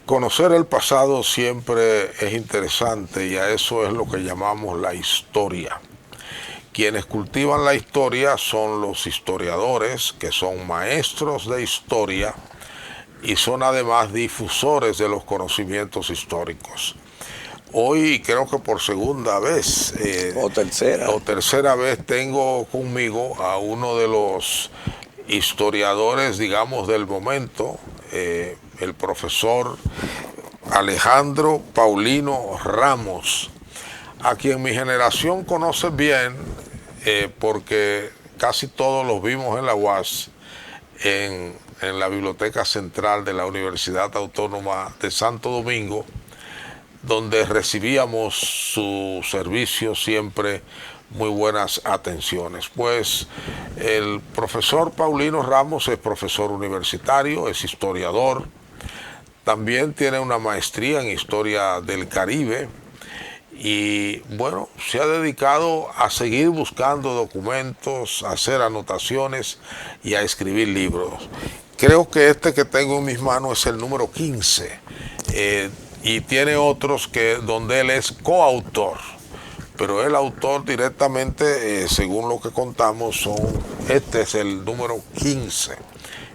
Conocer el pasado siempre es interesante y a eso es lo que llamamos la historia. Quienes cultivan la historia son los historiadores, que son maestros de historia y son además difusores de los conocimientos históricos. Hoy creo que por segunda vez o tercera vez tengo conmigo a uno de los historiadores, digamos, del momento, el profesor Alejandro Paulino Ramos, a quien mi generación conoce bien porque casi todos los vimos en la UAS, en la Biblioteca Central de la Universidad Autónoma de Santo Domingo, donde recibíamos su servicio siempre muy buenas atenciones. Pues el profesor Paulino Ramos es profesor universitario, es historiador, también tiene una maestría en historia del Caribe y bueno, se ha dedicado a seguir buscando documentos, a hacer anotaciones y a escribir libros. Creo que este que tengo en mis manos es el número 15 y tiene otros donde él es coautor, pero el autor directamente, según lo que contamos, este es el número 15.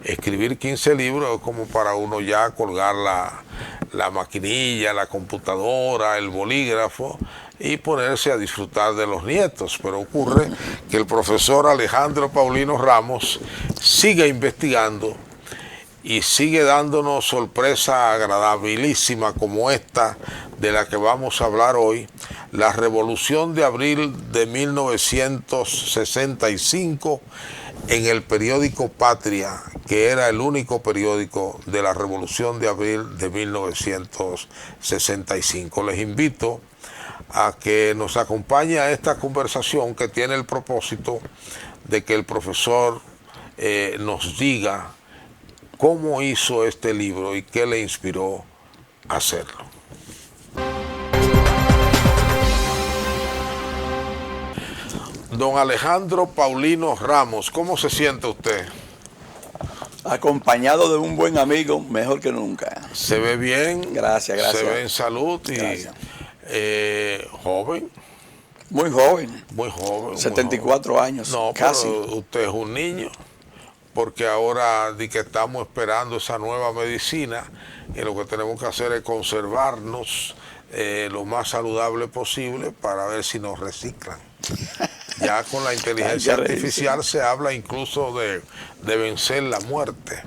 Escribir 15 libros es como para uno ya colgar la maquinilla, la computadora, el bolígrafo y ponerse a disfrutar de los nietos. Pero ocurre que el profesor Alejandro Paulino Ramos sigue investigando y sigue dándonos sorpresa agradabilísima como esta de la que vamos a hablar hoy, la Revolución de Abril de 1965 en el periódico Patria, que era el único periódico de la Revolución de Abril de 1965. Les invito a que nos acompañe a esta conversación que tiene el propósito de que el profesor nos diga cómo hizo este libro y qué le inspiró a hacerlo. Don Alejandro Paulino Ramos, ¿cómo se siente usted? Acompañado de un buen amigo, mejor que nunca. ¿Se ve bien? Gracias, gracias. ¿Se ve en salud? Y joven. Muy joven. Muy joven. 74 muy joven. años, no, casi. Pero usted es un niño, porque ahora que estamos esperando esa nueva medicina y lo que tenemos que hacer es conservarnos lo más saludable posible para ver si nos reciclan. Ya con la inteligencia artificial se habla incluso de vencer la muerte,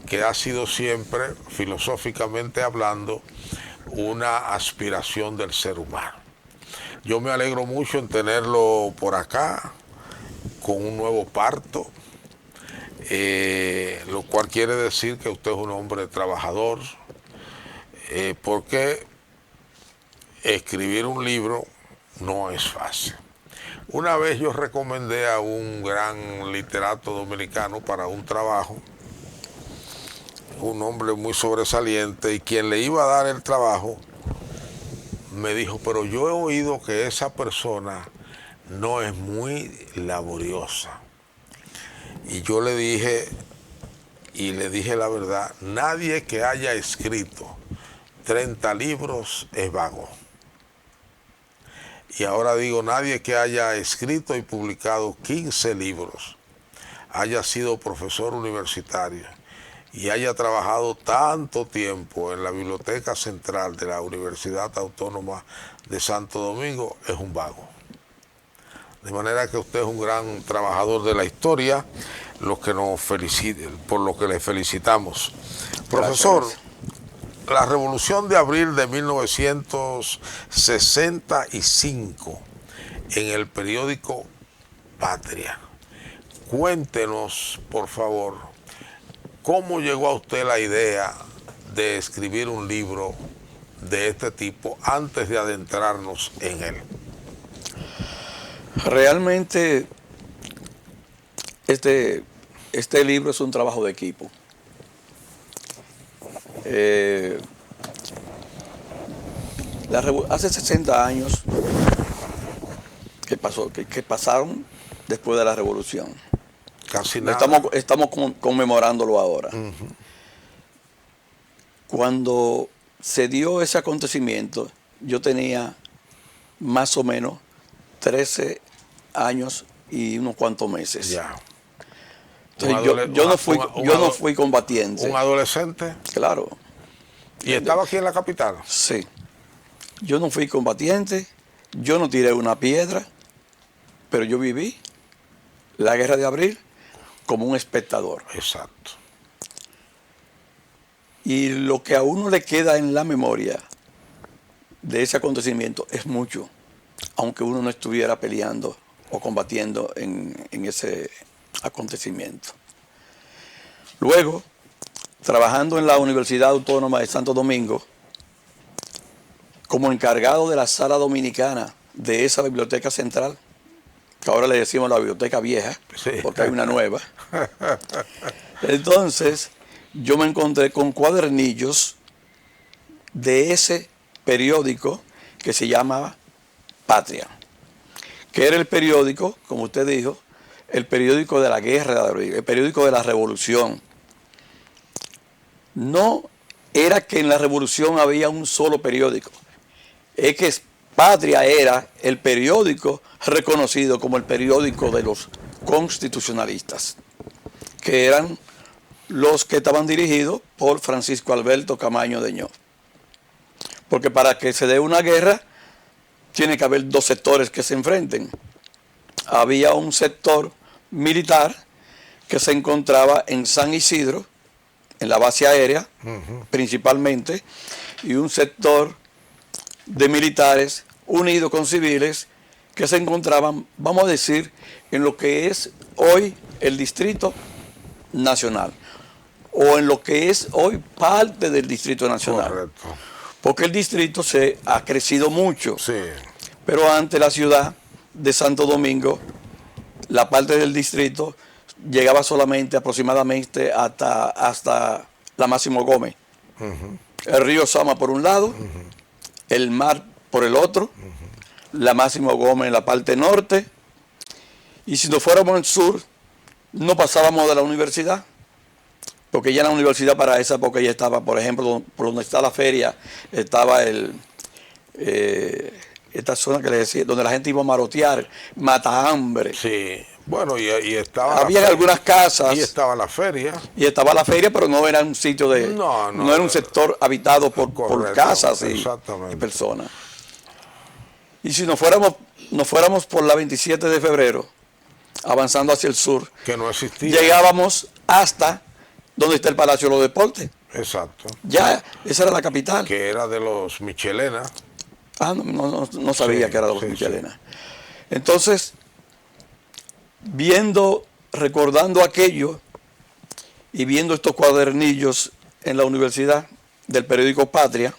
que ha sido siempre, filosóficamente hablando, una aspiración del ser humano. Yo me alegro mucho en tenerlo por acá, con un nuevo parto, lo cual quiere decir que usted es un hombre trabajador, porque escribir un libro no es fácil. Una vez yo recomendé a un gran literato dominicano para un trabajo, un hombre muy sobresaliente, y quien le iba a dar el trabajo me dijo, pero yo he oído que esa persona no es muy laboriosa. Y yo le dije la verdad, nadie que haya escrito 30 libros es vago. Y ahora digo, nadie que haya escrito y publicado 15 libros, haya sido profesor universitario y haya trabajado tanto tiempo en la Biblioteca Central de la Universidad Autónoma de Santo Domingo, es un vago. De manera que usted es un gran trabajador de la historia, por lo que le felicitamos. Profesor, gracias. La Revolución de Abril de 1965 en el periódico Patria. Cuéntenos, por favor, ¿cómo llegó a usted la idea de escribir un libro de este tipo antes de adentrarnos en él? Realmente este libro es un trabajo de equipo. Hace 60 años que pasaron después de la revolución. Casi nada. Estamos conmemorándolo ahora. Uh-huh. Cuando se dio ese acontecimiento, yo tenía más o menos 13 años y unos cuantos meses. Ya. Entonces yo no fui combatiente. ¿Un adolescente? Claro. ¿Y estaba aquí en la capital? Sí. Yo no fui combatiente, yo no tiré una piedra, pero yo viví la Guerra de Abril como un espectador. Exacto. Y lo que a uno le queda en la memoria de ese acontecimiento es mucho, aunque uno no estuviera peleando o combatiendo en ese acontecimiento. Luego, trabajando en la Universidad Autónoma de Santo Domingo, como encargado de la sala dominicana de esa biblioteca central, que ahora le decimos la biblioteca vieja, Sí. porque hay una nueva. Entonces, yo me encontré con cuadernillos de ese periódico que se llamaba Patria, que era el periódico, como usted dijo, el periódico de la guerra de Abril, el periódico de la revolución. No era que en la revolución había un solo periódico, es que Patria era el periódico reconocido como el periódico de los constitucionalistas, que eran los que estaban dirigidos por Francisco Alberto Camaño Deñó. Porque para que se dé una guerra, tiene que haber dos sectores que se enfrenten. Había un sector militar que se encontraba en San Isidro, en la base aérea, principalmente, y un sector de militares unidos con civiles que se encontraban, vamos a decir, en lo que es hoy el Distrito Nacional, o en lo que es hoy parte del Distrito Nacional. Correcto. Porque el distrito se ha crecido mucho. Sí. Pero antes la ciudad de Santo Domingo, la parte del distrito, llegaba solamente aproximadamente hasta la Máximo Gómez. El río Sama por un lado, el mar por el otro, la Máximo Gómez en la parte norte, y si nos fuéramos al sur, no pasábamos de la universidad, porque ya en la universidad para esa época ya estaba, por ejemplo, por donde está la feria, estaba esta zona que le decía, donde la gente iba a marotear, mata hambre. Sí. Bueno, y estaba... Había algunas casas. Y estaba la feria. Y estaba la feria, pero no era un sitio de... No era un sector habitado por casas y personas. Y si nos fuéramos por la 27 de febrero, avanzando hacia el sur, que no existía, llegábamos hasta donde está el Palacio de los Deportes. Exacto. Ya, esa era la capital. Que era de los Michelena. Ah, no sabía que era de los Michelena. Sí. Entonces, recordando aquello y viendo estos cuadernillos en la universidad del periódico Patria,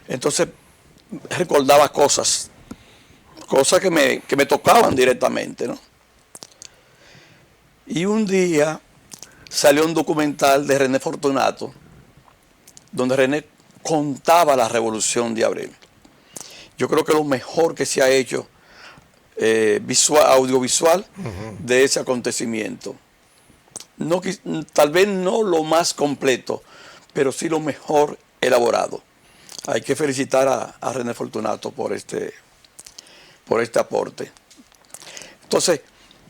entonces recordaba cosas que me tocaban directamente, ¿no? Y un día salió un documental de René Fortunato, donde René contaba la Revolución de Abril. Yo creo que lo mejor que se ha hecho audiovisual de ese acontecimiento. No, tal vez no lo más completo, pero sí lo mejor elaborado. Hay que felicitar a René Fortunato por este aporte. Entonces,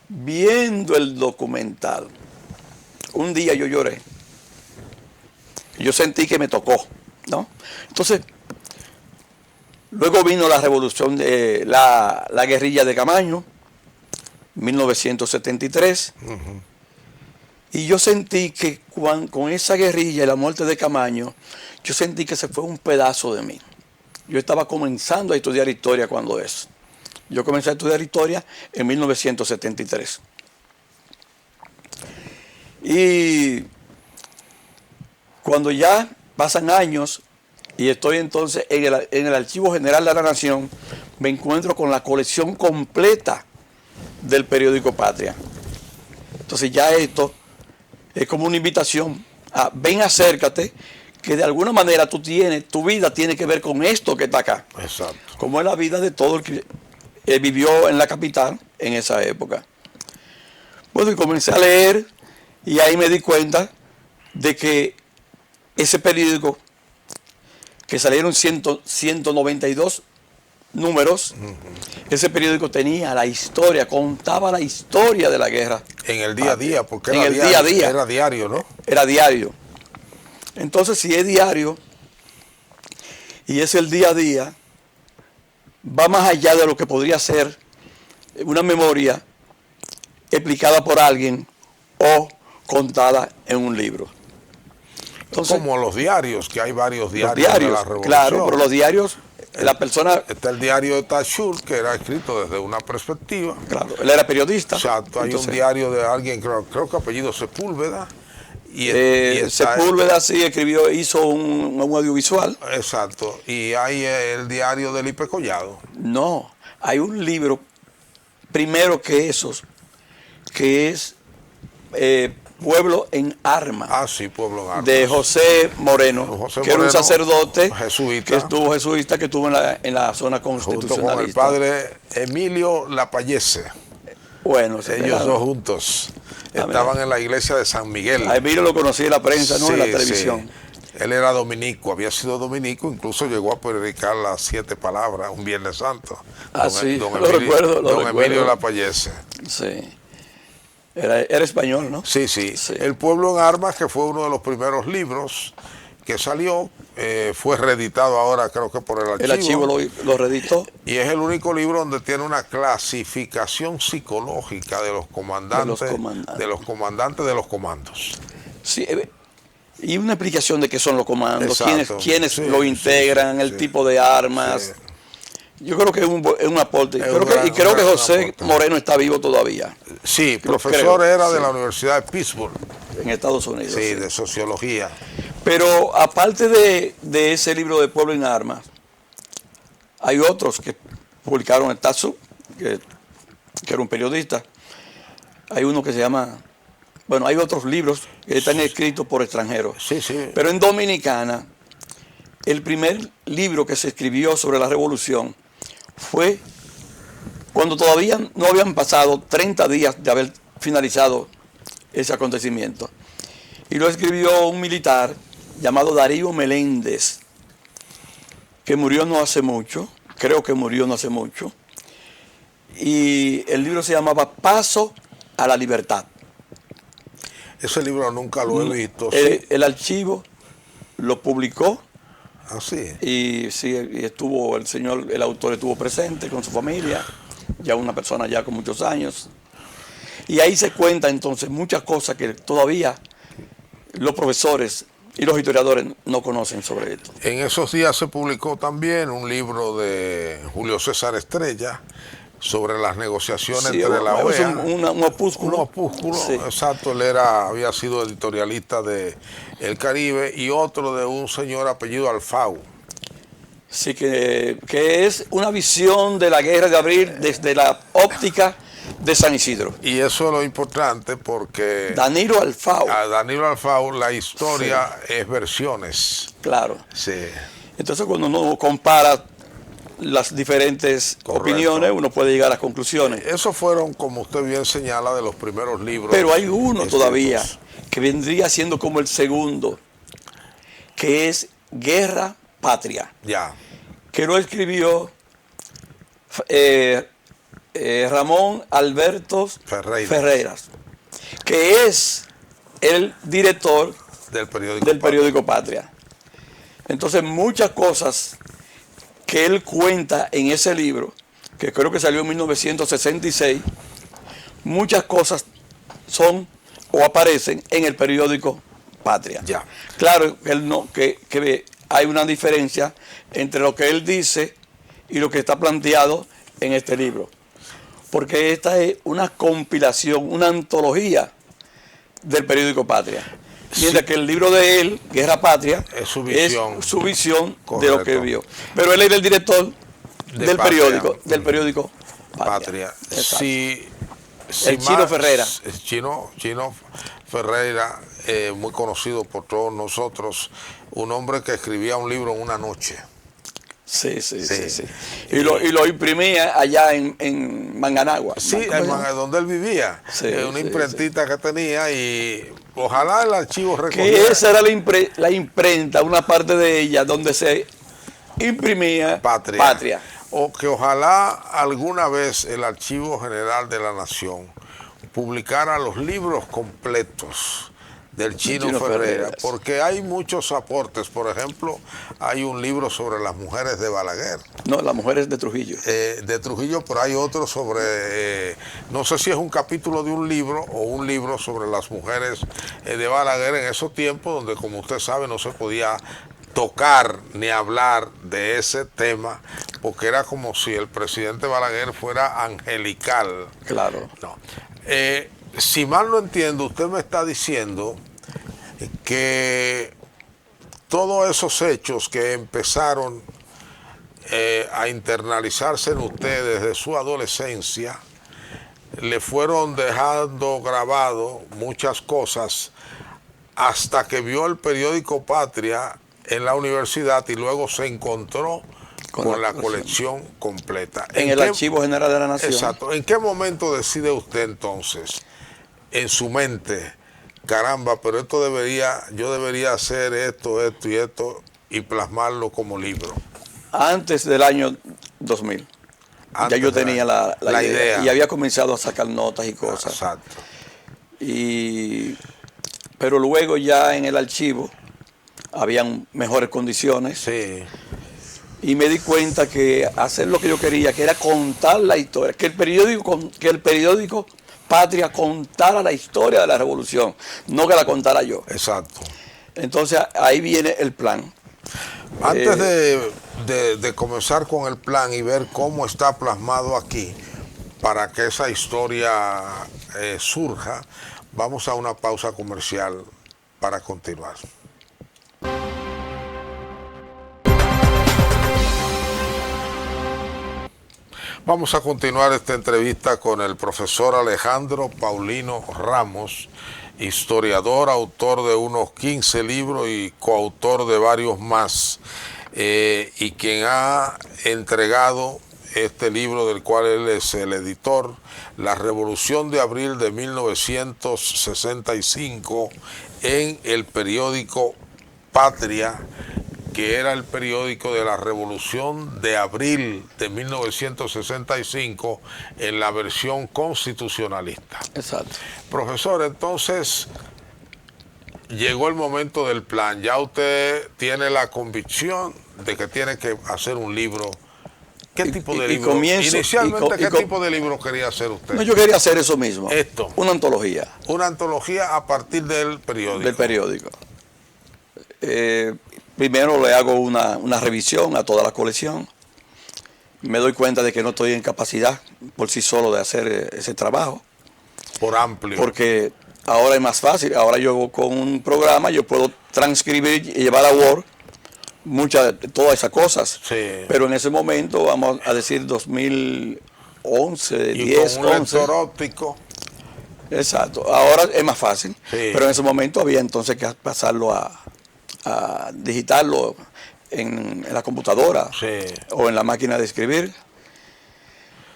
viendo el documental, un día yo lloré. Yo sentí que me tocó, ¿no? Entonces, luego vino la revolución de la guerrilla de Camaño, 1973. Y yo sentí que con esa guerrilla y la muerte de Camaño, yo sentí que se fue un pedazo de mí. Yo estaba comenzando a estudiar historia cuando eso. Yo comencé a estudiar historia en 1973. Y cuando ya pasan años y estoy entonces en el Archivo General de la Nación, me encuentro con la colección completa del periódico Patria. Entonces ya esto es como una invitación a ven, acércate, que de alguna manera tu vida tiene que ver con esto que está acá. Exacto. Como es la vida de todo el que vivió en la capital en esa época. Bueno, y comencé a leer y ahí me di cuenta de que ese periódico que salieron 192 números. Ese periódico tenía la historia, contaba la historia de la guerra. En el día a día, porque en el día a día. Era diario, ¿no? Era diario. Entonces, si es diario y es el día a día, va más allá de lo que podría ser una memoria explicada por alguien o contada en un libro. Entonces, como los diarios, que hay varios diarios, de la Revolución. Claro, pero los diarios, la persona... Está el diario de Tachur, que era escrito desde una perspectiva. Claro, él era periodista. Exacto, hay un diario de alguien, creo que apellido Sepúlveda. Sepúlveda sí escribió, hizo un audiovisual. Exacto, y hay el diario de Lipe Collado. No, hay un libro, primero que esos, que es Pueblo en Armas. Ah, sí, Pueblo en Armas. De José Moreno, que era un sacerdote jesuita, que estuvo en la zona constitucionalista. Junto con el padre Emilio Lapallese. Bueno, ellos dos juntos estaban en la iglesia de San Miguel. A Emilio lo conocí en la prensa, ¿no? Sí, en la televisión. Sí. Él era dominico, había sido dominico, incluso llegó a predicar las 7 palabras un Viernes Santo. Sí, lo recuerdo. Don Emilio Lapallese. Sí. Era español, ¿no? Sí. El Pueblo en Armas, que fue uno de los primeros libros que salió, fue reeditado ahora, creo que por el Archivo. El Archivo lo reeditó. Y es el único libro donde tiene una clasificación psicológica de los comandantes, de los comandos. Sí, y una explicación de qué son los comandos, exacto, quiénes lo integran, el tipo de armas. Sí. Yo creo que es un aporte. Creo que José Moreno está vivo todavía. Sí, profesor era de la Universidad de Pittsburgh. En Estados Unidos. Sí, de sociología. Pero aparte de ese libro de Pueblo en Armas, hay otros que publicaron el Tatsu, que era un periodista. Hay uno que se llama... Bueno, hay otros libros que están escritos por extranjeros. Sí. Pero en Dominicana, el primer libro que se escribió sobre la revolución fue cuando todavía no habían pasado 30 días de haber finalizado ese acontecimiento. Y lo escribió un militar llamado Darío Meléndez, que murió no hace mucho, creo que murió no hace mucho. Y el libro se llamaba Paso a la Libertad. Ese libro nunca lo he visto. El Archivo lo publicó. Ah, sí. Y estuvo el autor estuvo presente con su familia, ya una persona ya con muchos años. Y ahí se cuenta entonces muchas cosas que todavía los profesores y los historiadores no conocen sobre esto. En esos días se publicó también un libro de Julio César Estrella sobre las negociaciones entre la OEA. Un opúsculo. Un opúsculo, sí. Exacto. Él había sido editorialista de El Caribe, y otro de un señor apellido Alfau. Sí, que es una visión de la guerra de abril desde la óptica de San Isidro. Y eso es lo importante porque... Danilo Alfau. A Danilo Alfau la historia es versiones. Claro. Sí. Entonces cuando uno compara las diferentes opiniones, uno puede llegar a conclusiones. Esos fueron, como usted bien señala, de los primeros libros. Pero hay uno todavía que vendría siendo como el segundo, que es Guerra Patria. Ya. Que lo escribió Ramón Alberto Ferreiras, que es el director del periódico Patria. Entonces muchas cosas que él cuenta en ese libro, que creo que salió en 1966, muchas cosas son o aparecen en el periódico Patria. Ya. Claro que hay una diferencia entre lo que él dice y lo que está planteado en este libro. Porque esta es una compilación, una antología del periódico Patria. Mientras que el libro de él, Guerra Patria, es su visión de lo que vio. Pero él era el director del periódico Patria. El Chino Ferreira. Chino Ferreira, muy conocido por todos nosotros, un hombre que escribía un libro en una noche. Sí. Y lo imprimía allá en Manganagua. Sí, donde él vivía. Una imprentita que tenía, y ojalá el archivo recogiera. Que esa era la imprenta, una parte de ella, donde se imprimía Patria. Patria. O que ojalá alguna vez el Archivo General de la Nación publicara los libros completos del Chino Ferreira, porque hay muchos aportes. Por ejemplo, hay un libro sobre las mujeres de Balaguer. No, las mujeres de Trujillo. De Trujillo, pero hay otro sobre, no sé si es un capítulo de un libro o un libro sobre las mujeres de Balaguer en esos tiempos donde, como usted sabe, no se podía tocar ni hablar de ese tema, porque era como si el presidente Balaguer fuera angelical. Claro. No. Si mal no entiendo, usted me está diciendo que todos esos hechos que empezaron a internalizarse en usted desde su adolescencia, le fueron dejando grabado muchas cosas hasta que vio el periódico Patria en la universidad y luego se encontró con la colección completa. En el Archivo General de la Nación. Exacto. ¿En qué momento decide usted entonces, en su mente, caramba, pero esto yo debería hacer esto y esto y plasmarlo como libro? Antes del año 2000. Ya yo tenía la idea. Y había comenzado a sacar notas y cosas. Exacto. Pero luego ya en el archivo habían mejores condiciones. Sí. Y me di cuenta que hacer lo que yo quería, que era contar la historia, que el periódico Patria contara la historia de la revolución, no que la contara yo. Exacto. Entonces ahí viene el plan. Antes de comenzar con el plan y ver cómo está plasmado aquí, para que esa historia surja, vamos a una pausa comercial para continuar. Vamos a continuar esta entrevista con el profesor Alejandro Paulino Ramos, historiador, autor de unos 15 libros y coautor de varios más, y quien ha entregado este libro del cual él es el editor, La Revolución de Abril de 1965, en el periódico Patria, que era el periódico de la Revolución de Abril de 1965 en la versión constitucionalista. Exacto. Profesor, entonces llegó el momento del plan. Ya usted tiene la convicción de que tiene que hacer un libro. ¿Qué tipo de libro? Inicialmente, ¿qué tipo de libro quería hacer usted? No, yo quería hacer eso mismo. Esto. Una antología. Una antología a partir del periódico. Del periódico. Primero le hago una revisión a toda la colección. Me doy cuenta de que no estoy en capacidad por sí solo de hacer ese trabajo. Por amplio. Porque ahora es más fácil. Ahora yo con un programa yo puedo transcribir y llevar a Word todas esas cosas. Sí. Pero en ese momento, vamos a decir 2011, y 10, con un 11. lector óptico. Exacto. Ahora es más fácil. Sí. Pero en ese momento había entonces que pasarlo a digitarlo en la computadora, sí, o en la máquina de escribir.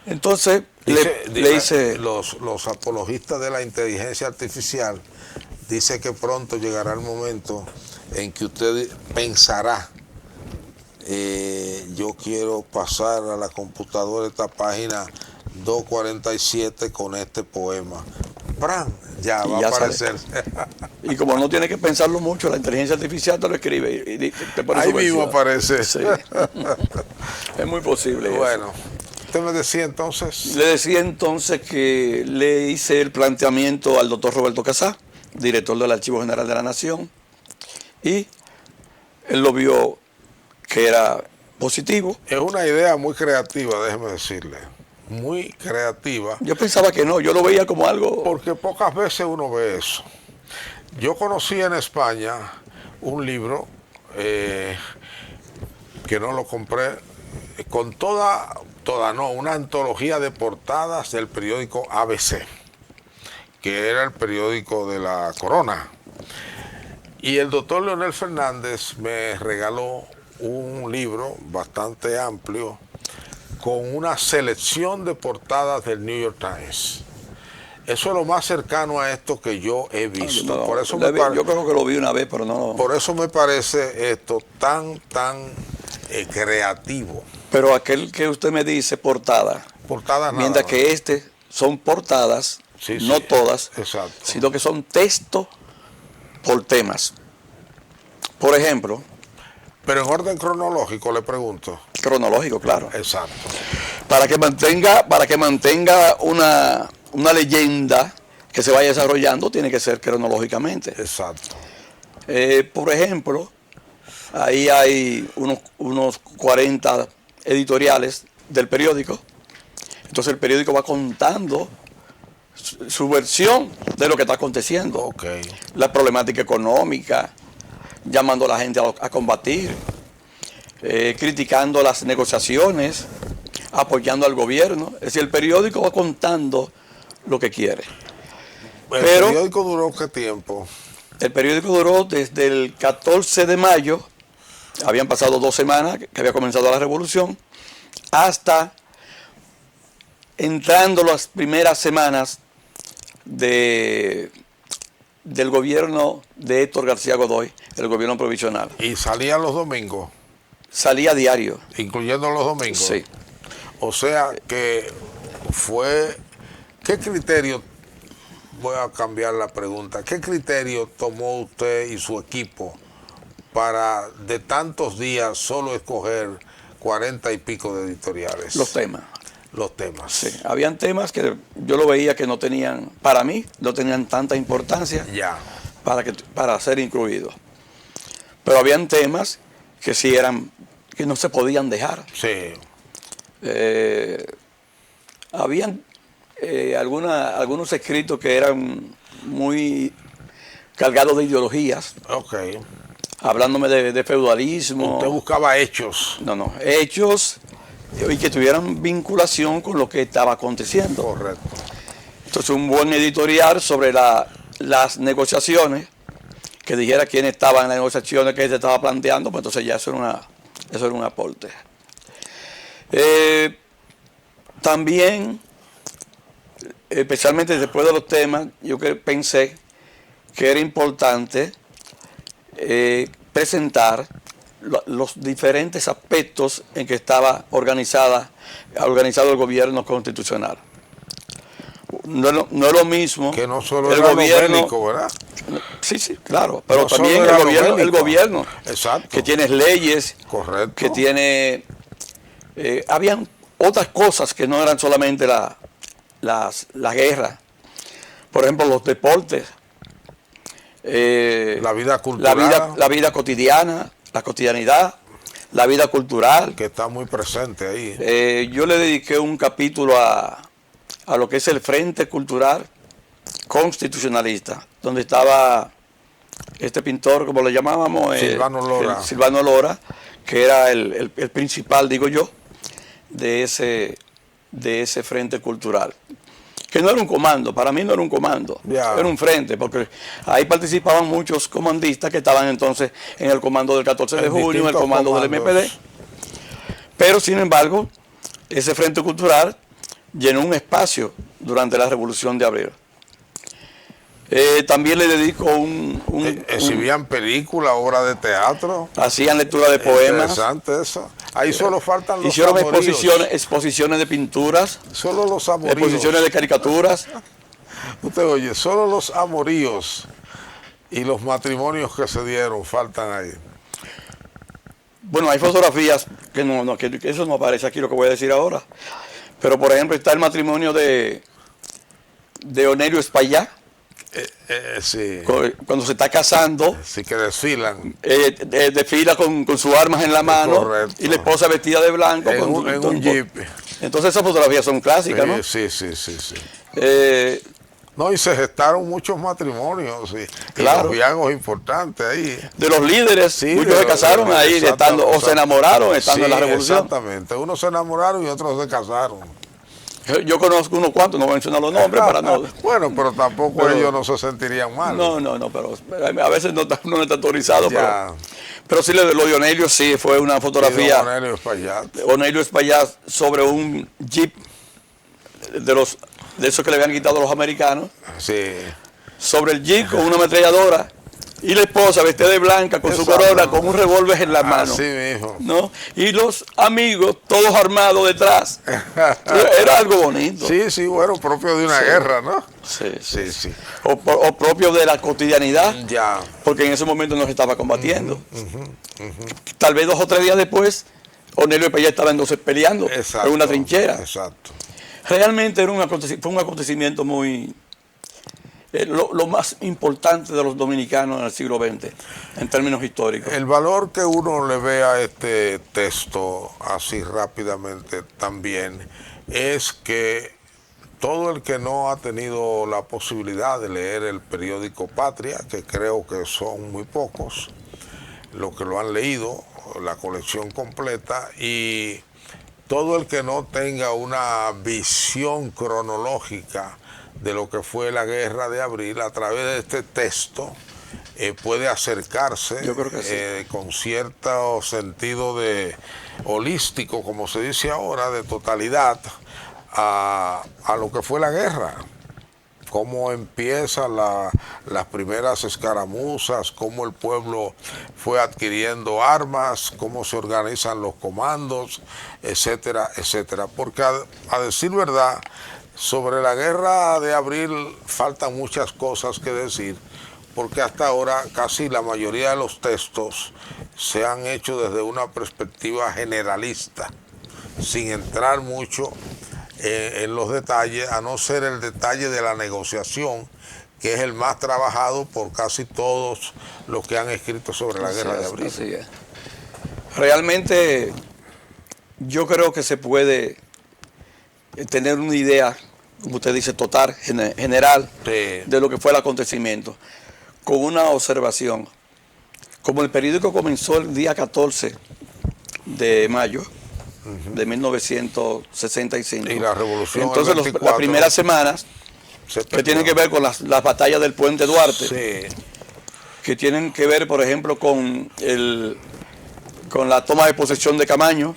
Entonces le hice... Los apologistas de la inteligencia artificial dicen que pronto llegará el momento en que usted pensará, yo quiero pasar a la computadora esta página 247 con este poema. ¡Pran! Ya va a aparecer. Y como no tiene que pensarlo mucho, la inteligencia artificial te lo escribe y te pone ahí mismo aparece. Sí. Es muy posible. Bueno, usted me decía entonces. Le decía entonces que le hice el planteamiento al doctor Roberto Casá, director del Archivo General de la Nación, y él lo vio que era positivo. Es una idea muy creativa, déjeme decirle. Muy creativa. Yo pensaba que no, yo lo veía como algo... Porque pocas veces uno ve eso. Yo conocí en España un libro que no lo compré, con una antología de portadas del periódico ABC, que era el periódico de la Corona. Y el doctor Leonel Fernández me regaló un libro bastante amplio con una selección de portadas del New York Times. Eso es lo más cercano a esto que yo he visto. No, por eso yo creo que lo vi una vez, pero no. Por eso me parece esto tan creativo. Pero aquel que usted me dice, portada, Portadas nada mientras más. que son portadas, Sí, no sí, todas, exacto. sino que son textos por temas. Por ejemplo, Pero en orden cronológico le pregunto. cronológico, claro. Exacto. Para que mantenga una leyenda que se vaya desarrollando, tiene que ser cronológicamente. Exacto. Por ejemplo, ahí hay unos 40 editoriales del periódico. Entonces el periódico va contando su versión de lo que está aconteciendo. Ok. La problemática económica, llamando a la gente a combatir, criticando las negociaciones, apoyando al gobierno. Es decir, el periódico va contando lo que quiere. ¿El Pero periódico duró qué tiempo? el periódico duró desde el 14 de mayo, habían pasado 2 semanas que había comenzado la revolución, hasta entrando las primeras semanas del gobierno de Héctor García Godoy, el gobierno provisional. Y salían los domingos, Salía diario. incluyendo los domingos. Sí. O sea que fue, ¿qué criterio, voy a cambiar la pregunta, qué criterio tomó usted y su equipo para de tantos días solo escoger 40 y pico de editoriales? Los temas. Los temas. Sí. Habían temas que yo lo veía que no tenían, para mí, no tenían tanta importancia Ya. para ser incluidos. Pero habían temas que sí que no se podían dejar. Sí. Habían algunos escritos que eran muy cargados de ideologías, Ok. hablándome de feudalismo. Usted buscaba hechos. No, hechos y que tuvieran vinculación con lo que estaba aconteciendo. Correcto. Entonces, un buen editorial sobre las negociaciones, que dijera quién estaba en las negociaciones que se estaba planteando, pues entonces ya eso era un aporte. También, especialmente después de los temas, yo pensé que era importante presentar los diferentes aspectos en que estaba organizado el gobierno constitucional. No es lo mismo Que no solo el era gobierno, lo bélico, ¿verdad? sí, claro, pero No también solo era lo el bélico. gobierno, Exacto. que tiene leyes, Correcto. que tiene, habían otras cosas que no eran solamente la guerra. Por ejemplo, los deportes, La vida cultural. la vida cotidiana, la cotidianidad, la vida cultural. Que está muy presente ahí. Yo le dediqué un capítulo a lo que es el Frente Cultural Constitucionalista, donde estaba este pintor, como le llamábamos, Silvano Lora. Silvano Lora, que era el principal, digo yo, de ese Frente Cultural. Que no era un comando, para mí no era un comando, Ya. era un frente, porque ahí participaban muchos comandistas que estaban entonces en el comando del 14 de En junio, en el distintos comando del comandos. MPD. Pero, sin embargo, ese Frente Cultural llenó un espacio durante la Revolución de Abril. También le dedico Exhibían películas, obras de teatro. hacían lectura de poemas, Interesante eso. Ahí solo faltan los hicieron amoríos. exposiciones de pinturas, Solo los amoríos. exposiciones de caricaturas. Usted oye, solo los amoríos y los matrimonios que se dieron faltan ahí. Bueno, hay fotografías que eso no aparece aquí, lo que voy a decir ahora. Pero, por ejemplo, está el matrimonio de Onelio Espaillá, Sí. cuando se está casando, Sí que desfilan desfila con sus armas en la mano, correcto. y la esposa vestida de blanco. en un jeep. Entonces esas fotografías son clásicas, ¿no? Sí. Eh, No, y se gestaron muchos matrimonios y Claro. los viagos importantes ahí. de los líderes, Sí, muchos se casaron ahí, o se enamoraron estando en la revolución. Exactamente. Unos se enamoraron y otros se casaron. Yo conozco unos cuantos, no voy a mencionar los nombres para no. Bueno, pero tampoco Pero- ellos no se sentirían mal. No, pero a veces no uno no está autorizado, Ya. pero sí lo de Onelio sí fue una Y don fotografía. Onelio Espaillat. Onelio Espaillá sobre un jeep de esos que le habían quitado a los americanos, Sí. sobre el jeep con una ametralladora Y la esposa vestida de blanca con su corona, con un revólver en la mano. Así mismo. ¿No? Y los amigos todos armados detrás. Era algo bonito. Sí, sí, bueno, propio de una guerra, ¿no? Sí, sí. Sí, sí. O propio de la cotidianidad. Ya. Porque en ese momento no se estaba combatiendo. Tal vez 2 o 3 días después, Cornelio Payá estaba entonces peleando Exacto, en una trinchera. Exacto. Realmente era fue un acontecimiento muy... lo más importante de los dominicanos en el siglo XX, en términos históricos. El valor que uno le ve a este texto, así rápidamente también, es que todo el que no ha tenido la posibilidad de leer el periódico Patria, que creo que son muy pocos los que lo han leído, la colección completa, y todo el que no tenga una visión cronológica de lo que fue la Guerra de Abril, a través de este texto puede acercarse. Yo creo que sí. Con cierto sentido de holístico, como se dice ahora, de totalidad a lo que fue la guerra. Cómo empiezan las primeras escaramuzas, cómo el pueblo fue adquiriendo armas, cómo se organizan los comandos, etcétera, etcétera. Porque a decir verdad, sobre la Guerra de Abril faltan muchas cosas que decir, porque hasta ahora casi la mayoría de los textos se han hecho desde una perspectiva generalista, sin entrar mucho en los detalles, a no ser el detalle de la negociación, que es el más trabajado por casi todos los que han escrito sobre la Guerra de Abril. Así es. Realmente yo creo que se puede tener una idea, como usted dice, total, general, Sí. de lo que fue el acontecimiento, con una observación. Como el periódico comenzó el día 14 de mayo de 1965. Y la revolución. Entonces, las primeras semanas que tienen que ver con las batallas del Puente Duarte, Sí. que tienen que ver, por ejemplo, con la toma de posesión de Camaño,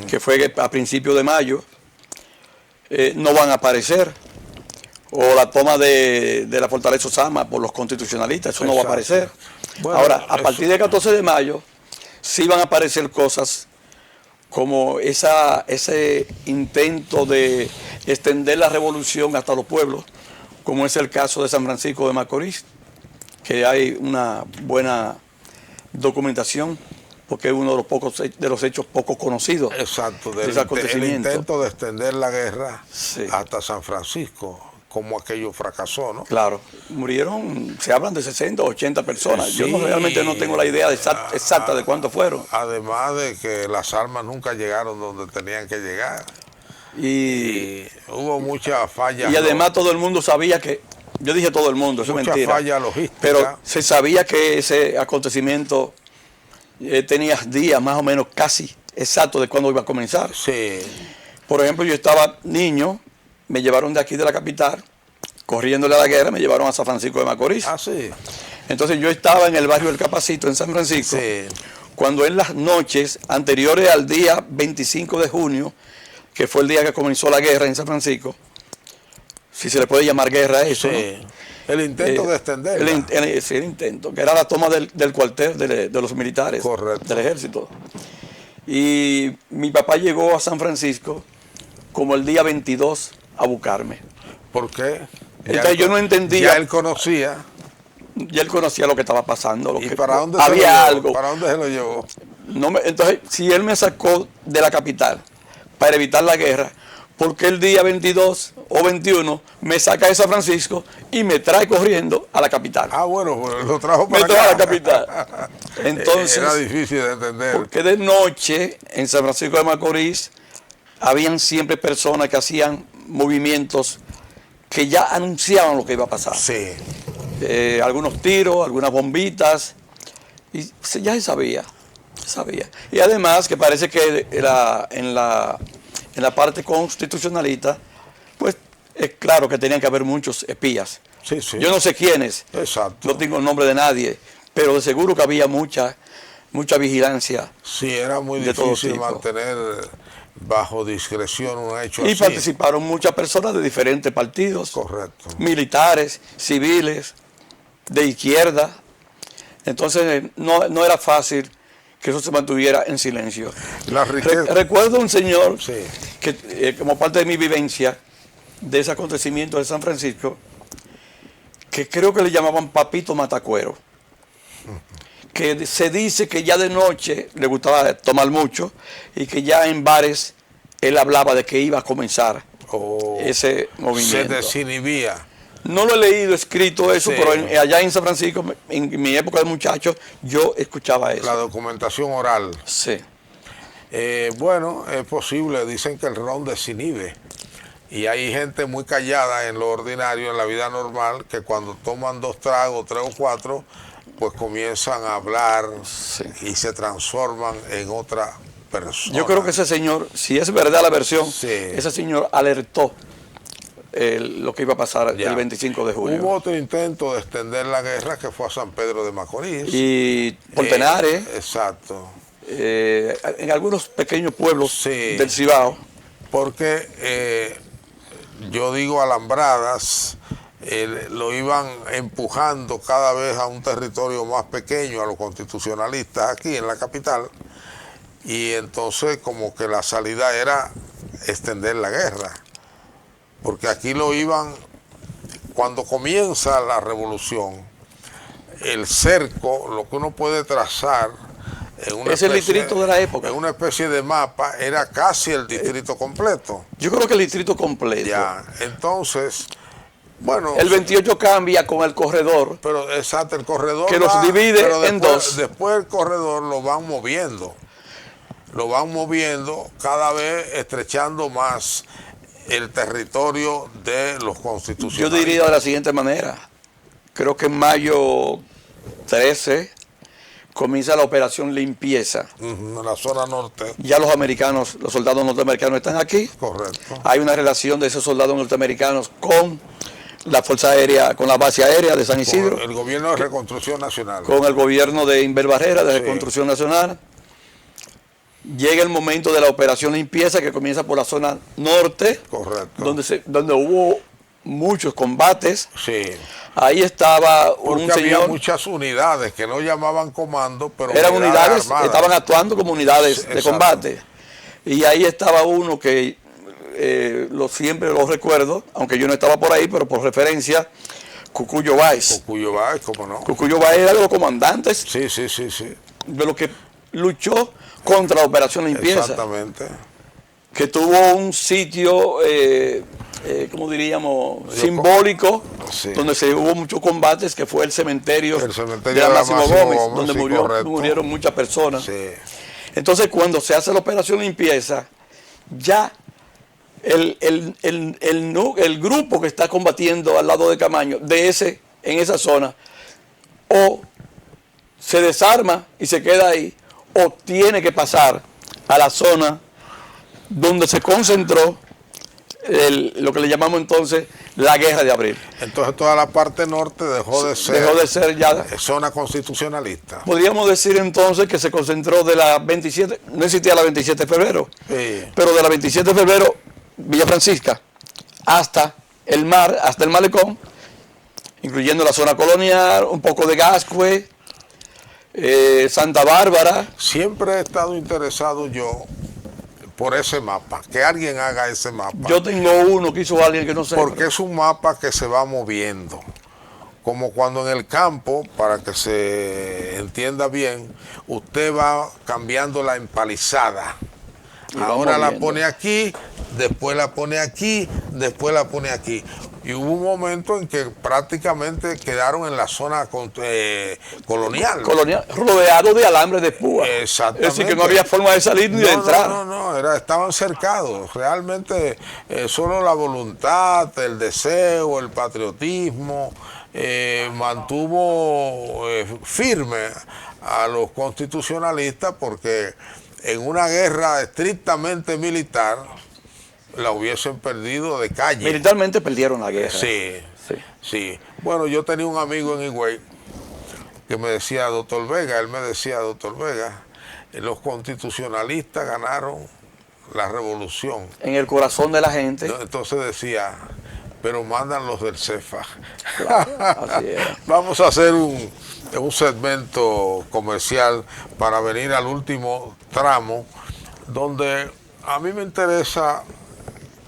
que fue a principios de mayo, no van a aparecer. O la toma de la fortaleza Osama por los constitucionalistas, eso no va a aparecer. Bueno, ahora, a partir del 14 de mayo, sí van a aparecer cosas como ese intento de extender la revolución hasta los pueblos, como es el caso de San Francisco de Macorís, que hay una buena documentación, porque es uno de los hechos poco conocidos. Exacto, de ese acontecimiento. el intento de extender la guerra Sí. hasta San Francisco, como aquello fracasó, ¿no? Claro, murieron, se hablan de 60 o 80 personas. Yo Sí. realmente no tengo la idea exacta de cuántos fueron. Además de que las armas nunca llegaron donde tenían que llegar. Y Hubo muchas fallas. además todo el mundo sabía que, yo dije todo el mundo, eso es mucha mentira. falla logística. Pero se sabía que ese acontecimiento tenía días más o menos casi exactos de cuándo iba a comenzar. Sí. Por ejemplo, yo estaba niño, me llevaron de aquí de la capital, corriéndole a la guerra, me llevaron a San Francisco de Macorís. Ah, sí. Entonces yo estaba en el barrio del Capacito, en San Francisco, Sí. cuando en las noches anteriores al día 25 de junio, que fue el día que comenzó la guerra en San Francisco, si se le puede llamar guerra a eso, Sí. ¿no? El intento de extenderla. Sí, el intento, que era la toma del cuartel de los militares, Correcto. del ejército. Y mi papá llegó a San Francisco como el día 22 a buscarme. ¿Por qué? Entonces yo no entendía. Ya él conocía. Ya él conocía lo que estaba pasando. ¿Y para dónde había se lo llevó? algo. ¿Para dónde se lo llevó? Entonces, si él me sacó de la capital para evitar la guerra, ¿por qué el día 22 o 21 me saca de San Francisco y me trae corriendo a la capital? Ah, bueno, pues lo trajo Me para trae acá. a la capital. Entonces, Era difícil de entender. porque de noche en San Francisco de Macorís habían siempre personas que hacían movimientos que ya anunciaban lo que iba a pasar. Sí. Algunos tiros, algunas bombitas, y ya se sabía. Y además que parece que en la parte constitucionalista, pues es claro que tenían que haber muchos espías. Sí, sí. Yo no sé quiénes, Exacto. no tengo el nombre de nadie, pero de seguro que había mucha vigilancia. Sí, era muy de todo difícil tipo. mantener bajo discreción un hecho Y así. participaron muchas personas de diferentes partidos, Correcto. militares, civiles, de izquierda, Entonces no era fácil que eso se mantuviera en silencio. La riqueza. Recuerdo un señor Sí. que como parte de mi vivencia de ese acontecimiento de San Francisco, que creo que le llamaban Papito Matacuero, que se dice que ya de noche le gustaba tomar mucho y que ya en bares él hablaba de que iba a comenzar ese Se movimiento. desinhibía. No lo he leído escrito eso, Sí. pero allá en San Francisco, en mi época de muchacho, yo escuchaba eso. La documentación oral. Sí. Bueno, es posible, dicen que el ron desinhibe. Y hay gente muy callada en lo ordinario, en la vida normal, que cuando toman 2 tragos, 3 o 4, pues comienzan a hablar Sí. y se transforman en otra persona. Yo creo que ese señor, si es verdad la versión, Sí. ese señor alertó lo que iba a pasar Ya. el 25 de julio. Hubo otro intento de extender la guerra que fue a San Pedro de Macorís. Y Portenares, Exacto. en algunos pequeños pueblos Sí. del Cibao. Porque yo digo alambradas, lo iban empujando cada vez a un territorio más pequeño a los constitucionalistas aquí en la capital, y entonces como que la salida era extender la guerra, porque aquí lo iban, cuando comienza la revolución, el cerco, lo que uno puede trazar en una Es el distrito de la época. en una especie de mapa, era casi el distrito completo. Yo creo que el distrito completo. Ya, entonces, bueno. El 28 cambia con el corredor. Pero exacto, el corredor Que los divide pero en dos. Después el corredor lo van moviendo. Lo van moviendo, cada vez estrechando más el territorio de los Yo constitucionalistas. diría de la siguiente manera. Creo que en mayo 13 comienza la operación limpieza. En la zona norte, Ya los americanos, los soldados norteamericanos están aquí. correcto. Hay una relación de esos soldados norteamericanos con la Fuerza Aérea, con la base aérea de San Isidro, Con el gobierno de reconstrucción nacional. con el gobierno de Inver Barrera, de Sí. Reconstrucción Nacional. Llega el momento de la operación limpieza que comienza por la zona norte, Correcto. donde hubo muchos combates. Sí. Ahí estaba Porque un había señor, muchas unidades que no llamaban comando, pero eran unidades, armadas. estaban actuando como unidades Sí, de exacto. combate. Y ahí estaba uno que siempre lo recuerdo, aunque yo no estaba por ahí, pero por referencia, Cucuyo Báez. Cuyo va, ¿cómo no? Cucuyo Báez era de los comandantes Sí, sí, sí, sí. de los que luchó contra la operación limpieza, Exactamente. que tuvo un sitio, ¿cómo diríamos?, simbólico, Sí. donde se hubo muchos combates, que fue el cementerio, El cementerio de la de la Máximo Máximo Gómez, Gómez, donde sí, correcto. murieron muchas personas. Sí. Entonces, cuando se hace la operación limpieza, ya el grupo que está combatiendo al lado de Camaño, en esa zona, o se desarma y se queda ahí, o tiene que pasar a la zona donde se concentró lo que le llamamos entonces la Guerra de Abril. Entonces toda la parte norte dejó de ser Ya. zona constitucionalista. Podríamos decir entonces que se concentró de la 27, no existía la 27 de febrero, Sí. pero de la 27 de febrero, Villa Francisca, hasta el mar, hasta el malecón, incluyendo la zona colonial, un poco de Gascue, Santa Bárbara. Siempre he estado interesado yo por ese mapa, que alguien haga ese mapa. Yo tengo uno que hizo alguien que no sé. Porque es un mapa que se va moviendo. Como cuando en el campo, para que se entienda bien, usted va cambiando la empalizada. Y va Ahora la moviendo. pone aquí, después la pone aquí, después la pone aquí. Y hubo un momento en que prácticamente quedaron en la zona colonial. Rodeado de alambre de púa. Exactamente. Es decir, que no había forma de salir ni de entrar. No, estaban cercados. Realmente solo la voluntad, el deseo, el patriotismo mantuvo firme a los constitucionalistas, porque en una guerra estrictamente militar la hubiesen perdido de calle. Militarmente perdieron la guerra. Sí, Sí. sí. Bueno, yo tenía un amigo en Higüey que me decía, doctor Vega, los constitucionalistas ganaron la revolución. En el corazón de la gente. Entonces decía, pero mandan los del CEFA. Claro, así era. Vamos a hacer un segmento comercial para venir al último tramo, donde a mí me interesa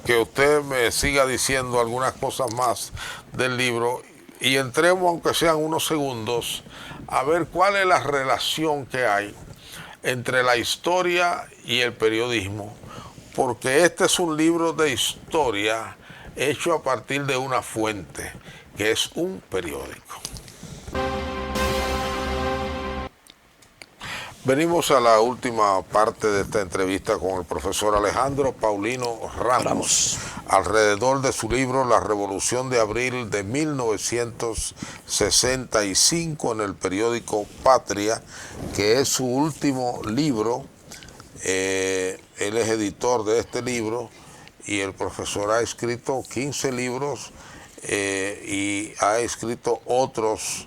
que usted me siga diciendo algunas cosas más del libro y entremos, aunque sean unos segundos, a ver cuál es la relación que hay entre la historia y el periodismo, porque este es un libro de historia hecho a partir de una fuente, que es un periódico. Venimos a la última parte de esta entrevista con el profesor Alejandro Paulino Ramos, alrededor de su libro La Revolución de Abril de 1965 en el periódico Patria, que es su último libro. Él es editor de este libro y el profesor ha escrito 15 libros y ha escrito otros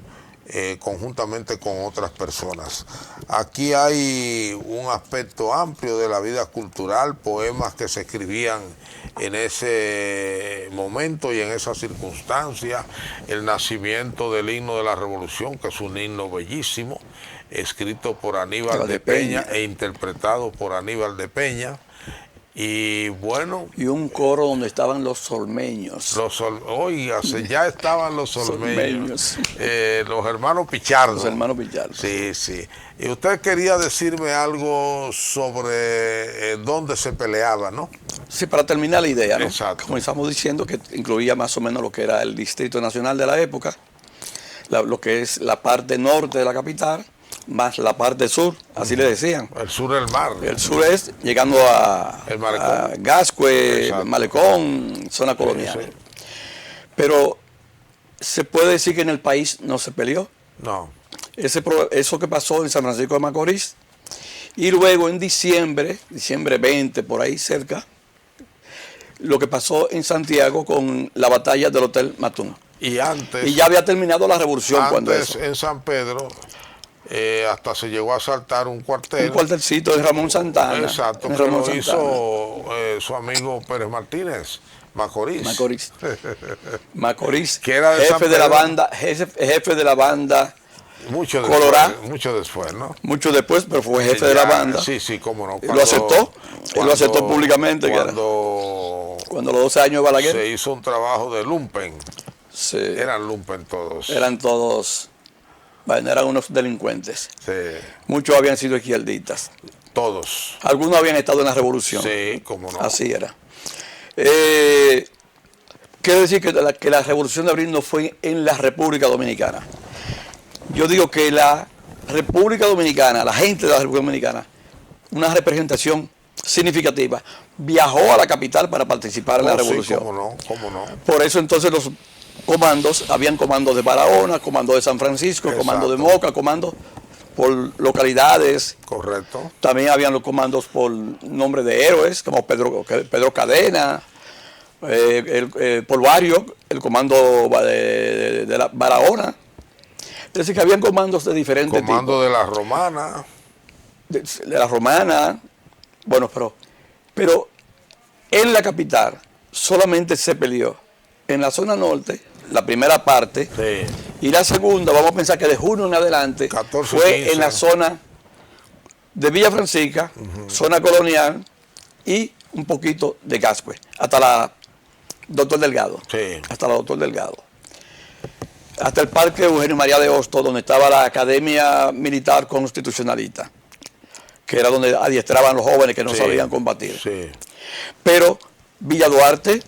conjuntamente con otras personas. Aquí hay un aspecto amplio de la vida cultural, poemas que se escribían en ese momento y en esa circunstancia, el nacimiento del himno de la revolución, que es un himno bellísimo, escrito por Aníbal de Peña e interpretado por Aníbal de Peña. Y bueno. Y un coro donde estaban los solmeños. Oiga, ya estaban los solmeños. Los hermanos Pichardo. Los hermanos Pichardo. Sí, sí. Y usted quería decirme algo sobre dónde se peleaba, ¿no? Sí, para terminar la idea, ¿no? Exacto. Como estamos diciendo, que incluía más o menos lo que era el Distrito Nacional de la época, lo que es la parte norte de la capital, más la parte sur, así le decían. El sur del mar. El sur es llegando a Gascue, Malecón, zona colonial. Sí, sí. Pero se puede decir que en el país no se peleó. No. Eso que pasó en San Francisco de Macorís. Y luego en diciembre 20, por ahí cerca, lo que pasó en Santiago con la batalla del Hotel Matún. Y antes. Y ya había terminado la revolución cuando eso. En San Pedro. Hasta se llegó a asaltar un cuartel. Un cuartelcito de Ramón Santana. Exacto, que lo hizo su amigo Pérez Martínez, Macorís. Macorís, que era de jefe de la banda, jefe de la banda Colorá. Mucho después, ¿no? Mucho después, pero fue jefe de la banda. Sí, sí, cómo no. Lo aceptó, lo aceptó públicamente. Cuando los 12 años de Balaguer. Se hizo un trabajo de lumpen. Sí. Eran lumpen todos. Eran todos. Bueno, eran unos delincuentes. Sí. Muchos habían sido izquierdistas. Todos. Algunos habían estado en la revolución. Sí, cómo no. Así era. Quiero decir que la revolución de abril no fue en la República Dominicana. Yo digo que la República Dominicana, la gente de la República Dominicana, una representación significativa, viajó a la capital para participar en la revolución. Sí, cómo no. Por eso entonces los comandos, habían comandos de Barahona, comando de San Francisco, exacto, comando de Moca, comandos por localidades. Correcto. También habían los comandos por nombre de héroes, como Pedro Cadena, por varios, el comando de la Barahona. Es decir, que habían comandos de diferentes tipos. Comando de la Romana. De la Romana. Bueno, pero en la capital solamente se peleó en la zona norte, la primera parte, sí, y la segunda, vamos a pensar que de junio en adelante, 14, fue 15. En la zona de Villa Francisca, zona colonial, y un poquito de Gascue, hasta la Doctor Delgado. Sí. Hasta la Doctor Delgado. Hasta el Parque Eugenio María de Hostos, donde estaba la Academia Militar Constitucionalista, que era donde adiestraban los jóvenes que no sabían combatir. Sí. Pero Villa Duarte,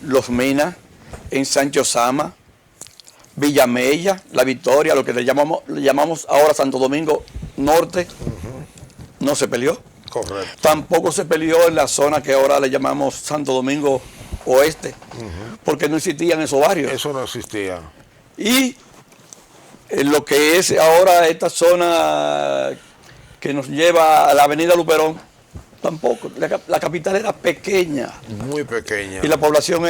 Los Minas, en Sancho Sama, Villamella, La Victoria, lo que le llamamos ahora Santo Domingo Norte, no se peleó. Correcto. Tampoco se peleó en la zona que ahora le llamamos Santo Domingo Oeste, porque no existían esos barrios. Eso no existía. Y en lo que es ahora esta zona que nos lleva a la avenida Luperón, tampoco. La capital era pequeña. Muy pequeña. Y la población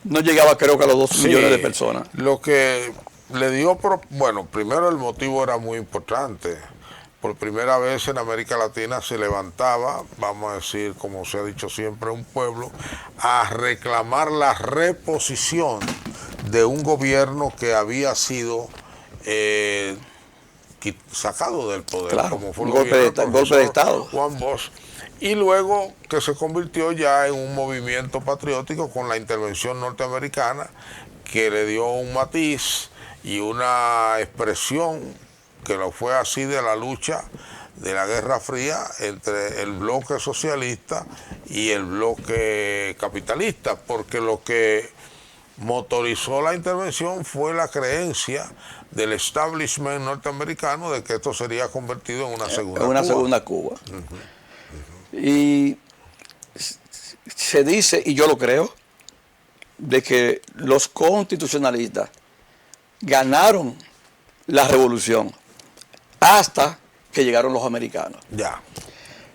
no llegaba creo que a los 2 millones de personas. Lo que le dio, bueno, primero el motivo era muy importante, por primera vez en América Latina se levantaba, vamos a decir, como se ha dicho siempre, un pueblo, a reclamar la reposición de un gobierno que había sido sacado del poder, claro, como fue un el golpe gobierno de, del golpe de profesor Estado. Juan Bosch, y luego que se convirtió ya en un movimiento patriótico con la intervención norteamericana, que le dio un matiz y una expresión que lo fue así de la lucha de la Guerra Fría entre el bloque socialista y el bloque capitalista, porque lo que motorizó la intervención fue la creencia del establishment norteamericano de que esto sería convertido en una segunda Una Cuba. segunda Cuba. Y se dice, y yo lo creo, de que los constitucionalistas ganaron la revolución hasta que llegaron los americanos. Ya.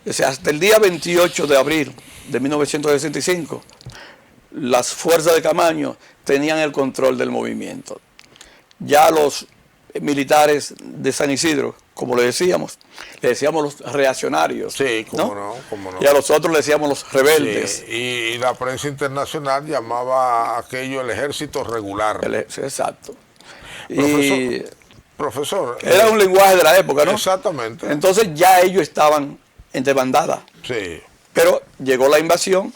O sea, hasta el día 28 de abril de 1965, las fuerzas de Camaño tenían el control del movimiento. Ya los militares de San Isidro, como le decíamos los reaccionarios. Sí, cómo no, cómo no. Y a los otros le decíamos los rebeldes. Sí, y la prensa internacional llamaba a aquello el ejército regular. Exacto. Profesor, era un lenguaje de la época, ¿no? Exactamente. Entonces ya ellos estaban entre bandadas. Sí. Pero llegó la invasión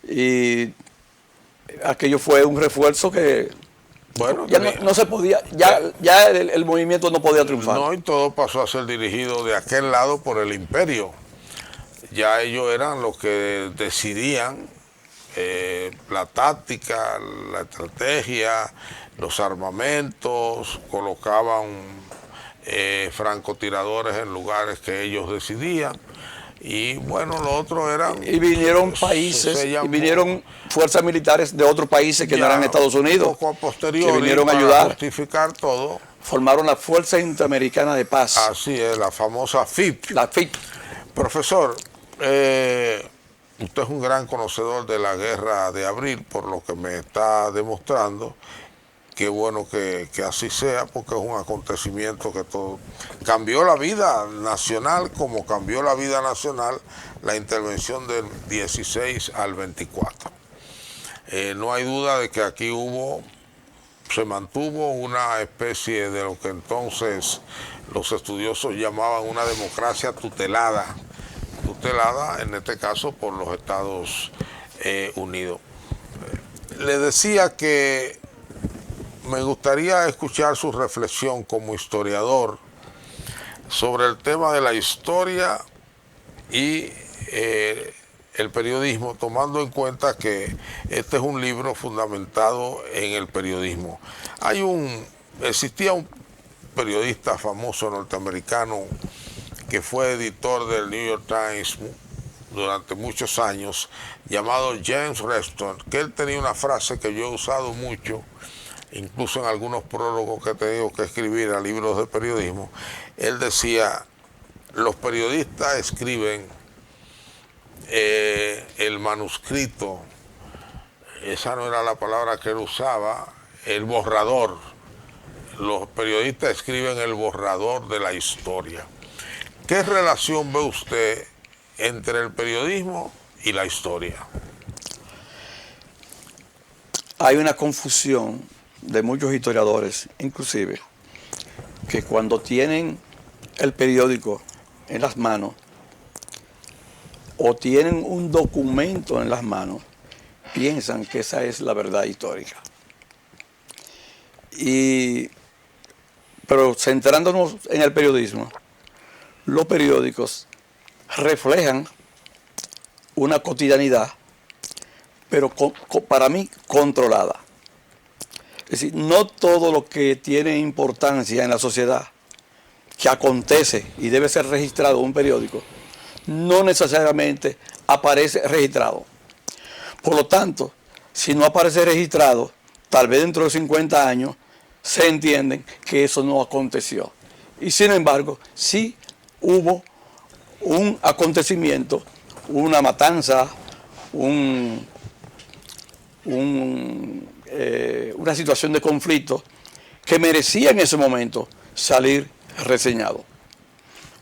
y aquello fue un refuerzo que bueno, ya no se podía, ya el movimiento no podía triunfar. No, y todo pasó a ser dirigido de aquel lado por el imperio. Ya ellos eran los que decidían la táctica, la estrategia, los armamentos, colocaban francotiradores en lugares que ellos decidían. Y bueno, lo otro eran... Y vinieron países, y vinieron fuerzas militares de otros países que no eran Estados Unidos, poco a posteriori, que vinieron a para ayudar. justificar todo. Formaron la Fuerza Interamericana de Paz. Así es, la famosa FIP. La FIP. Profesor, usted es un gran conocedor de la Guerra de Abril, por lo que me está demostrando. Qué bueno que así sea, porque es un acontecimiento que todo cambió la vida nacional, como cambió la vida nacional la intervención del 16 al 24. No hay duda de que aquí se mantuvo una especie de lo que entonces los estudiosos llamaban una democracia tutelada en este caso por los Estados Unidos. Le decía que me gustaría escuchar su reflexión como historiador sobre el tema de la historia y el periodismo, tomando en cuenta que este es un libro fundamentado en el periodismo. Existía un periodista famoso norteamericano que fue editor del New York Times durante muchos años, llamado James Reston, que él tenía una frase que yo he usado mucho, incluso en algunos prólogos que he tenido que escribir a libros de periodismo. Él decía: los periodistas escriben el manuscrito, esa no era la palabra que él usaba, el borrador. Los periodistas escriben el borrador de la historia. ¿Qué relación ve usted entre el periodismo y la historia? Hay una confusión de muchos historiadores, inclusive, que cuando tienen el periódico en las manos o tienen un documento en las manos, piensan que esa es la verdad histórica. Pero centrándonos en el periodismo, los periódicos reflejan una cotidianidad, pero para mí controlada. Es decir, no todo lo que tiene importancia en la sociedad, que acontece y debe ser registrado en un periódico, no necesariamente aparece registrado. Por lo tanto, si no aparece registrado, tal vez dentro de 50 años se entienden que eso no aconteció. Y sin embargo, sí hubo un acontecimiento, una matanza, una situación de conflicto que merecía en ese momento salir reseñado.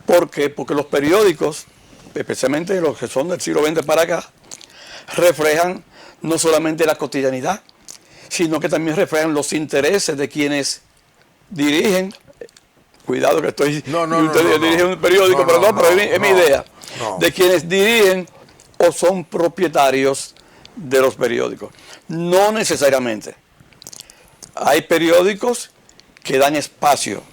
¿Por qué? Porque los periódicos, especialmente los que son del siglo XX para acá, reflejan no solamente la cotidianidad, sino que también reflejan los intereses de quienes dirigen. Cuidado que estoy... ustedes dirigen un periódico, pero es mi idea. De quienes dirigen o son propietarios de los periódicos. No necesariamente. Hay periódicos que dan espacio,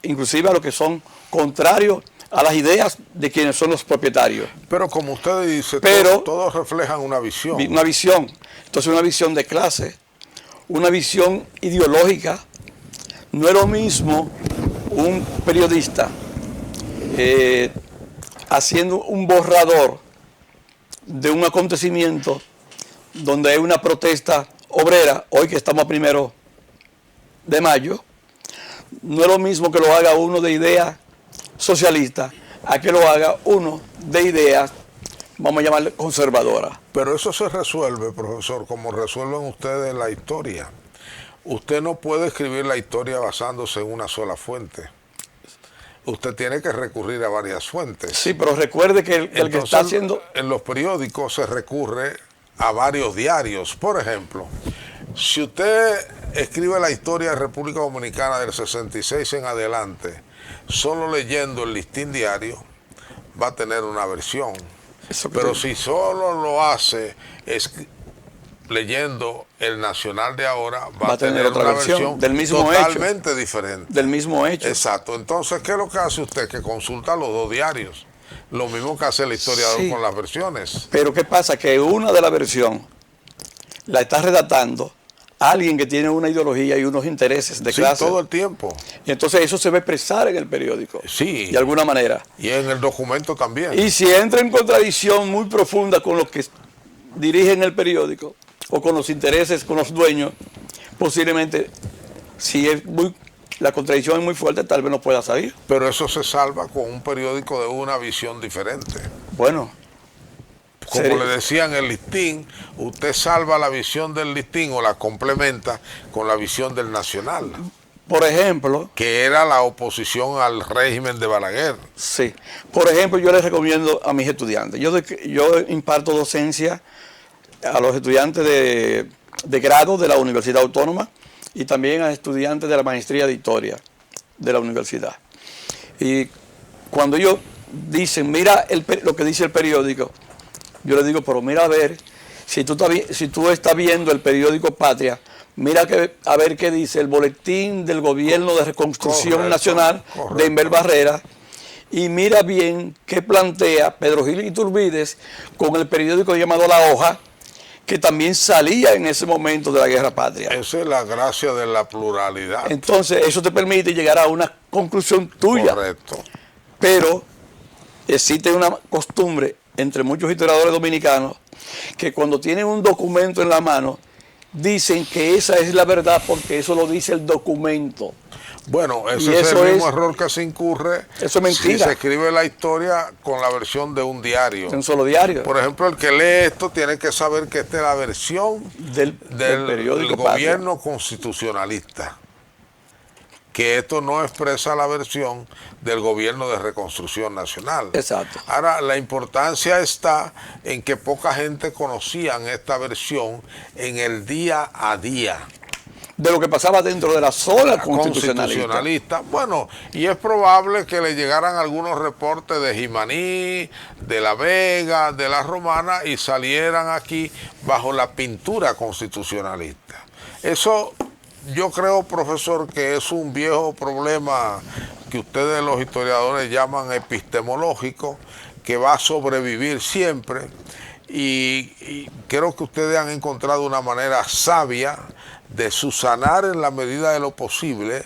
inclusive a los que son contrarios a las ideas de quienes son los propietarios. Pero como usted dice, todos reflejan una visión. Una visión. Entonces una visión de clase, una visión ideológica. No es lo mismo un periodista haciendo un borrador de un acontecimiento donde hay una protesta obrera, hoy que estamos a 1 de mayo, no es lo mismo que lo haga uno de ideas socialistas a que lo haga uno de ideas, vamos a llamarle conservadoras. Pero eso se resuelve, profesor, como resuelven ustedes la historia. Usted no puede escribir la historia basándose en una sola fuente. Usted tiene que recurrir a varias fuentes. Sí, pero recuerde que el que está haciendo... En los periódicos se recurre a varios diarios. Por ejemplo, si usted escribe la historia de República Dominicana del 66 en adelante, solo leyendo el Listín Diario, va a tener una versión. Pero si solo lo hace leyendo el Nacional de ahora, va a tener otra versión del mismo totalmente hecho, diferente. Del mismo hecho. Exacto. Entonces, ¿qué es lo que hace usted? Que consulta los dos diarios. Lo mismo que hace el historiador con las versiones. Pero ¿qué pasa? Que una de la versión la está redactando alguien que tiene una ideología y unos intereses de clase. Todo el tiempo. Y entonces eso se va a expresar en el periódico. Sí. De alguna manera. Y en el documento también. Y si entra en contradicción muy profunda con los que dirigen el periódico o con los intereses, con los dueños, posiblemente, si la contradicción es muy fuerte, tal vez no pueda salir. Pero eso se salva con un periódico de una visión diferente. Bueno. Como le decía en el Listín, usted salva la visión del Listín o la complementa con la visión del Nacional. Por ejemplo... Que era la oposición al régimen de Balaguer. Sí. Por ejemplo, yo les recomiendo a mis estudiantes. Yo imparto docencia a los estudiantes de grado de la Universidad Autónoma y también a estudiantes de la maestría de Historia de la universidad. Y cuando ellos dicen, mira lo que dice el periódico, yo les digo, pero mira a ver, si tú estás viendo el periódico Patria, mira a ver qué dice el boletín del Gobierno de Reconstrucción Nacional de Enver Barrera, y mira bien qué plantea Pedro Gil Iturbides con el periódico llamado La Hoja, que también salía en ese momento de la Guerra Patria. Esa es la gracia de la pluralidad. Entonces, eso te permite llegar a una conclusión tuya. Correcto. Pero existe una costumbre entre muchos historiadores dominicanos que cuando tienen un documento en la mano, dicen que esa es la verdad porque eso lo dice el documento. Bueno, ese es el mismo error que se incurre. Eso es mentira. Si se escribe la historia con la versión de un diario. De un solo diario. Por ejemplo, el que lee esto tiene que saber que esta es la versión del periódico gobierno constitucionalista. Que esto no expresa la versión del Gobierno de Reconstrucción Nacional. Exacto. Ahora, la importancia está en que poca gente conocían esta versión en el día a día. De lo que pasaba dentro de la sola constitucionalista. Bueno, y es probable que le llegaran algunos reportes de Jimaní, de La Vega, de La Romana, y salieran aquí bajo la pintura constitucionalista. Eso... Yo creo, profesor, que es un viejo problema que ustedes los historiadores llaman epistemológico, que va a sobrevivir siempre, y creo que ustedes han encontrado una manera sabia de subsanar en la medida de lo posible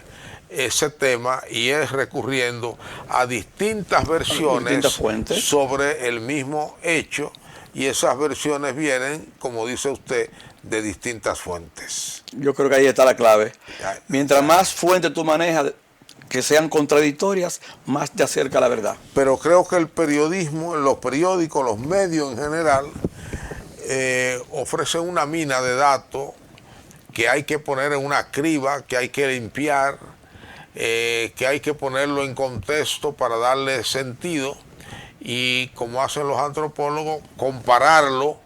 ese tema, y es recurriendo a distintas versiones sobre el mismo hecho, y esas versiones vienen, como dice usted, de distintas fuentes. Yo creo que ahí está la clave. Mientras más fuentes tú manejas que sean contradictorias, más te acerca a la verdad. Pero creo que el periodismo, los periódicos, los medios en general, ofrecen una mina de datos que hay que poner en una criba, que hay que limpiar, que hay que ponerlo en contexto para darle sentido y, como hacen los antropólogos, compararlo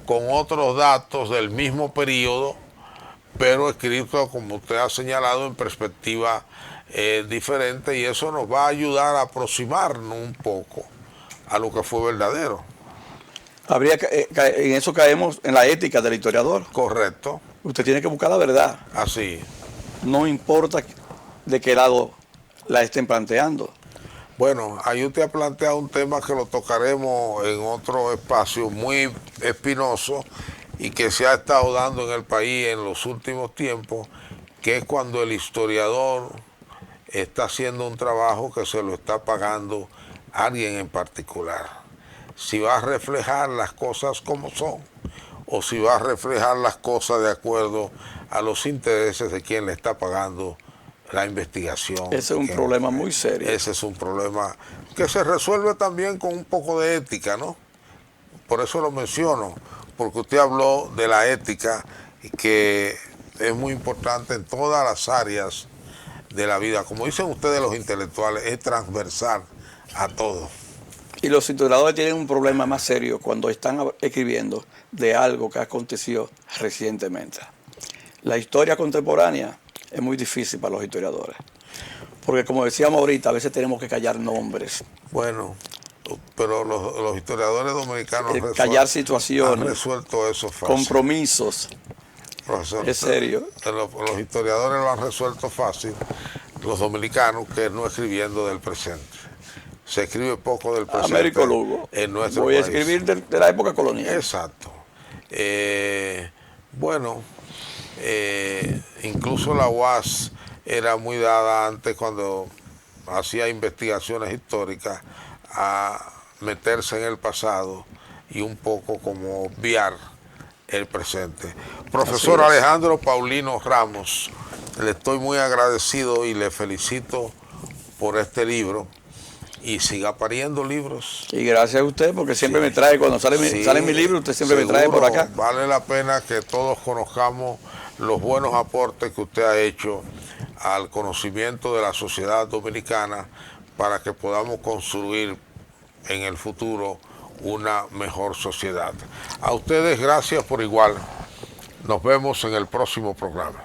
con otros datos del mismo periodo, pero escrito, como usted ha señalado, en perspectiva diferente, y eso nos va a ayudar a aproximarnos un poco a lo que fue verdadero. En eso caemos en la ética del historiador. Correcto. Usted tiene que buscar la verdad. Así. No importa de qué lado la estén planteando. Bueno, ahí usted ha planteado un tema que lo tocaremos en otro espacio muy espinoso y que se ha estado dando en el país en los últimos tiempos, que es cuando el historiador está haciendo un trabajo que se lo está pagando a alguien en particular. Si va a reflejar las cosas como son o si va a reflejar las cosas de acuerdo a los intereses de quien le está pagando la investigación. Ese es un problema muy serio. Ese es un problema que se resuelve también con un poco de ética, ¿no? Por eso lo menciono, porque usted habló de la ética, que es muy importante en todas las áreas de la vida. Como dicen ustedes los intelectuales, es transversal a todo. Y los historiadores tienen un problema más serio cuando están escribiendo de algo que aconteció recientemente. La historia contemporánea es muy difícil para los historiadores, porque, como decíamos ahorita, a veces tenemos que callar nombres. Bueno, pero los historiadores dominicanos callar situaciones, han resuelto eso fácil. Compromisos. Profesor, es serio. Los historiadores lo han resuelto fácil, los dominicanos, que es no escribiendo del presente. Se escribe poco del presente. Américo Lugo. En nuestro Voy país. a escribir de la época colonial. Exacto. Bueno, incluso la UAS era muy dada antes, cuando hacía investigaciones históricas, a meterse en el pasado y un poco como obviar el presente. Profesor Alejandro Paulino Ramos, le estoy muy agradecido y le felicito por este libro. Y siga pariendo libros. Y gracias a usted, porque siempre me trae, cuando sale mi libro, usted siempre me trae por acá. Vale la pena que todos conozcamos los buenos aportes que usted ha hecho al conocimiento de la sociedad dominicana, para que podamos construir en el futuro una mejor sociedad. A ustedes, gracias por igual. Nos vemos en el próximo programa.